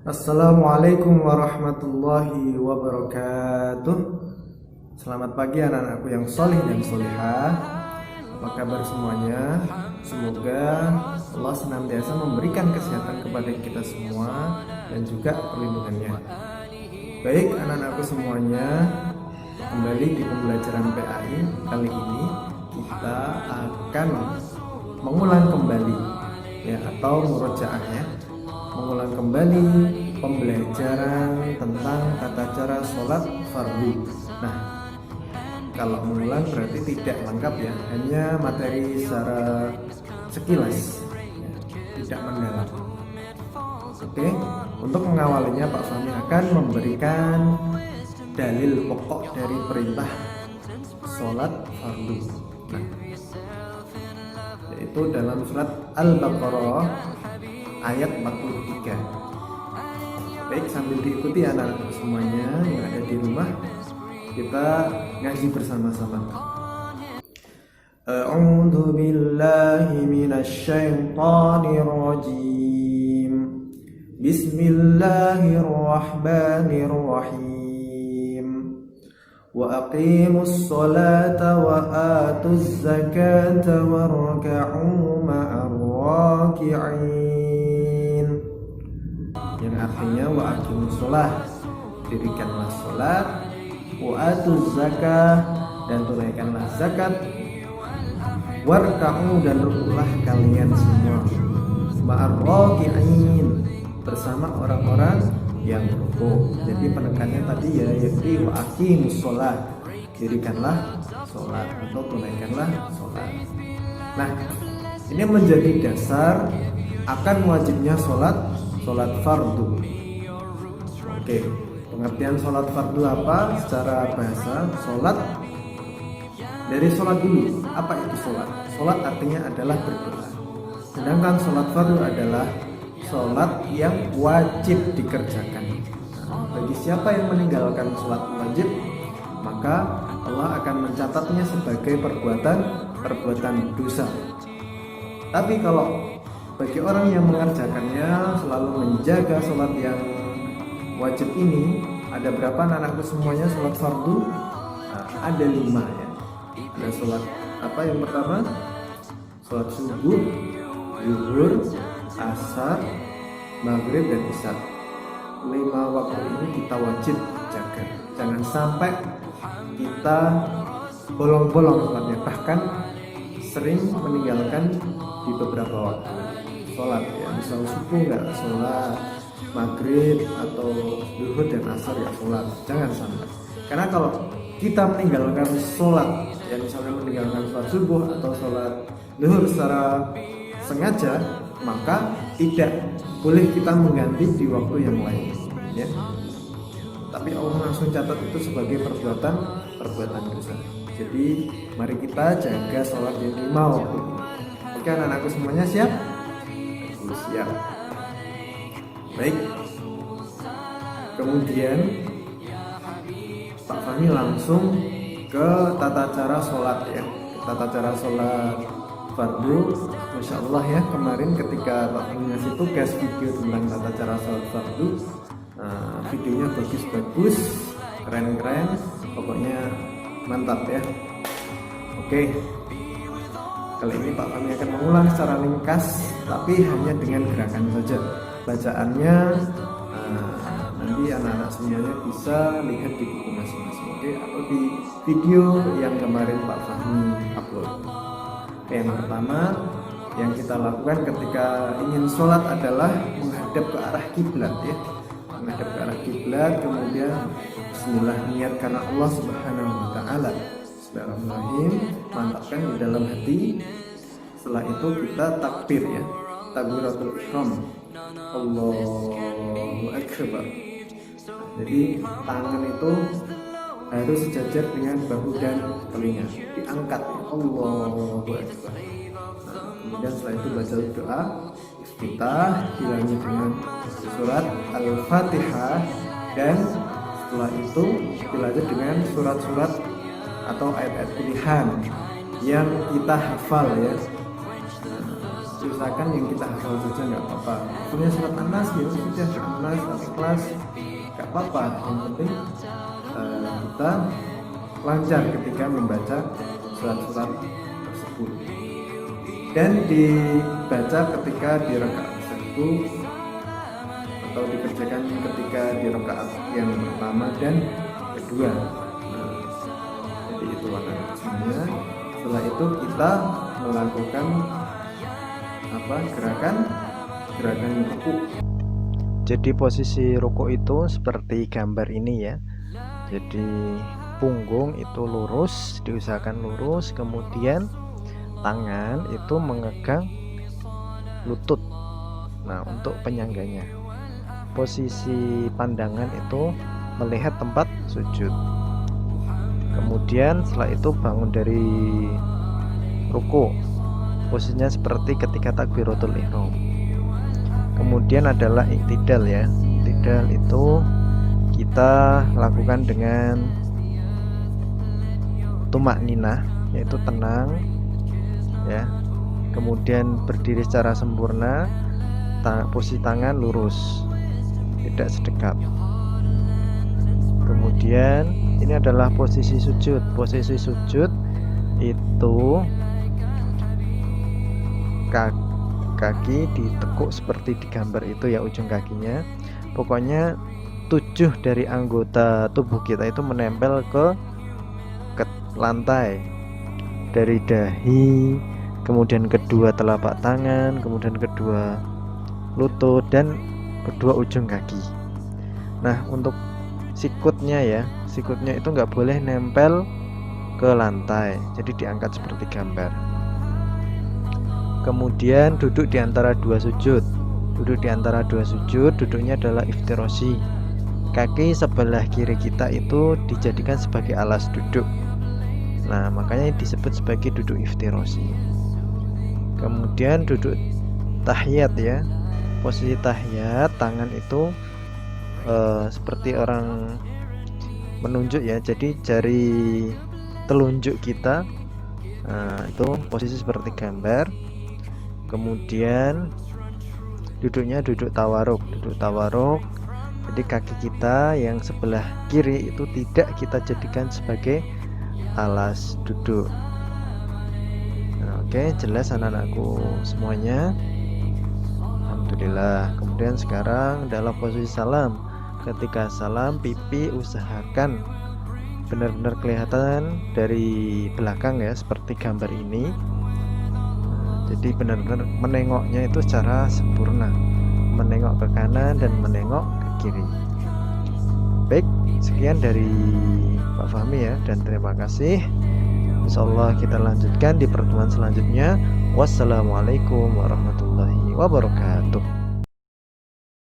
Assalamualaikum warahmatullahi wabarakatuh. Selamat pagi anak-anakku yang solih dan solihah. Apa kabar semuanya? Semoga Allah senantiasa memberikan kesehatan kepada kita semua dan juga perlindungannya. Baik anak-anakku semuanya, kembali di pembelajaran PAI. Kali ini kita akan mengulang kembali atau murojaahnya, mengulang kembali pembelajaran tentang tata cara sholat fardu. Nah, kalau mengulang berarti tidak lengkap ya, hanya materi secara sekilas, tidak mendalam. Oke, untuk mengawalinya Pak Fahmi akan memberikan dalil pokok dari perintah sholat fardu. Nah, yaitu dalam surat Al-Baqarah ayat 43. Baik, sambil diikuti anak-anak semuanya yang ada di rumah, kita ngaji bersama-sama. A'udzu billahi minasy syaithanir rajim. Bismillahirrahmanirrahim. Wa aqimus sholata wa atuz zakata warka'u ma'ar raki'in, yang artinya wa aqimus sholah, dirikanlah sholat, wa atuz zakah, dan tunaikanlah zakat, warka'u, dan rukuklah kalian semua, ma'ar raki'in, bersama orang-orang yang rukuk. Jadi penekannya tadi ya, yakni wa aqimus sholat, dirikanlah sholat atau tunaikanlah sholat. Nah, ini menjadi dasar akan wajibnya sholat fardu. Oke, pengertian sholat fardu apa? Secara bahasa, sholat dari sholat dulu. Apa itu sholat? Sholat artinya adalah berdoa. Sedangkan sholat fardu adalah sholat yang wajib dikerjakan. Nah, bagi siapa yang meninggalkan sholat wajib, maka Allah akan mencatatnya sebagai perbuatan dosa. Tapi kalau bagi orang yang mengerjakannya, selalu menjaga sholat yang wajib ini, ada berapa anak-anakku semuanya sholat fardu? Nah, ada 5 ya. Ada sholat apa yang pertama? Sholat subuh, zuhur, asar, maghrib, dan isya. 5 waktu ini kita wajib jaga. Jangan sampai kita bolong-bolong sholatnya, bahkan sering meninggalkan di beberapa waktu sholat ya. Misal subuh nggak sholat, maghrib atau zuhur dan asar ya sholat, jangan sampai. Karena kalau kita meninggalkan sholat ya, misalnya meninggalkan sholat subuh atau sholat zuhur secara sengaja, maka tidak boleh kita mengganti di waktu yang lain ya. Tapi Allah langsung catat itu sebagai perbuatan dosa. Jadi mari kita jaga sholat yang 5 waktu. Oke anak-anakku semuanya siap? Siap. Baik. Kemudian Pak Fahmi langsung ke tata cara sholat ya. Tata cara sholat fardu. Masya Allah ya, kemarin ketika Pak Fahmi ngasih tugas video tentang tata cara sholat fardu, videonya bagus-bagus, keren-keren, pokoknya mantap ya. Oke, kali ini Pak Fahmi akan mengulang secara ringkas, tapi hanya dengan gerakan saja. Bacaannya nanti anak-anak semuanya bisa lihat di buku masing-masing, oke, atau di video yang kemarin Pak Fahmi upload. Yang pertama yang kita lakukan ketika ingin sholat adalah menghadap ke arah kiblat ya. Menghadap ke arah kiblat, kemudian bismillah, niat karena Allah Subhanahu wa taala. Bismillahirrahmanirrahim, mantapkan di dalam hati. Setelah itu kita takbir ya, takbiratul ihram, Allahu akbar. Jadi tangan itu harus sejajar dengan bahu dan telinga, diangkat ya, Allahu akbar. Kemudian setelah itu baca doa kita dilanjut dengan surat Al-Fatihah, dan setelah itu dilanjut dengan surat-surat atau ayat-ayat pilihan yang kita hafal ya. diusahakan yang kita hafal saja nggak apa-apa. Punya surat An-Nas ya sudah, An-Nas, Al-Ikhlas nggak apa-apa. Yang penting kita lancar ketika membaca surat-surat tersebut, dan dibaca ketika di rakaat satu atau dikerjakan ketika di rakaat yang pertama dan kedua. Jadi itu wajibnya. Setelah itu kita melakukan gerakan ruku. Jadi posisi ruku itu seperti gambar ini ya. Jadi punggung itu lurus, diusahakan lurus, kemudian tangan itu memegang lutut. Nah, untuk penyangganya, posisi pandangan itu melihat tempat sujud. Kemudian setelah itu bangun dari ruku, posisinya seperti ketika takbiratul ihram. Kemudian adalah iktidal ya. Iktidal itu kita lakukan dengan tumak ninah, yaitu tenang ya. Kemudian berdiri secara sempurna, posisi tangan lurus, tidak sedekap. Kemudian ini adalah posisi sujud. Posisi sujud itu kaki ditekuk seperti di gambar itu ya, ujung kakinya. Pokoknya 7 dari anggota tubuh kita itu menempel ke lantai, dari dahi, kemudian kedua telapak tangan, kemudian kedua lutut, dan kedua ujung kaki. Nah, untuk sikutnya ya, sikutnya itu nggak boleh nempel ke lantai, jadi diangkat seperti gambar. Kemudian duduk di antara dua sujud. Duduk di antara dua sujud, duduknya adalah iftirosi. Kaki sebelah kiri kita itu dijadikan sebagai alas duduk. Nah, makanya disebut sebagai duduk iftirosi. Kemudian duduk tahiyat ya. Posisi tahiyat, tangan itu seperti orang menunjuk ya. Jadi jari telunjuk kita, itu posisi seperti gambar. Kemudian duduknya duduk tawaruk. Duduk tawaruk, jadi kaki kita yang sebelah kiri itu tidak kita jadikan sebagai alas duduk. Nah, oke, jelas anak-anakku semuanya? Alhamdulillah. Kemudian sekarang dalam posisi salam. Ketika salam, pipi usahakan benar-benar kelihatan dari belakang ya, seperti gambar ini. Jadi benar-benar menengoknya itu secara sempurna, menengok ke kanan dan menengok ke kiri. Baik, sekian dari Pak Fahmi ya, dan terima kasih. Insyaallah kita lanjutkan di pertemuan selanjutnya. Wassalamualaikum warahmatullahi wabarakatuh.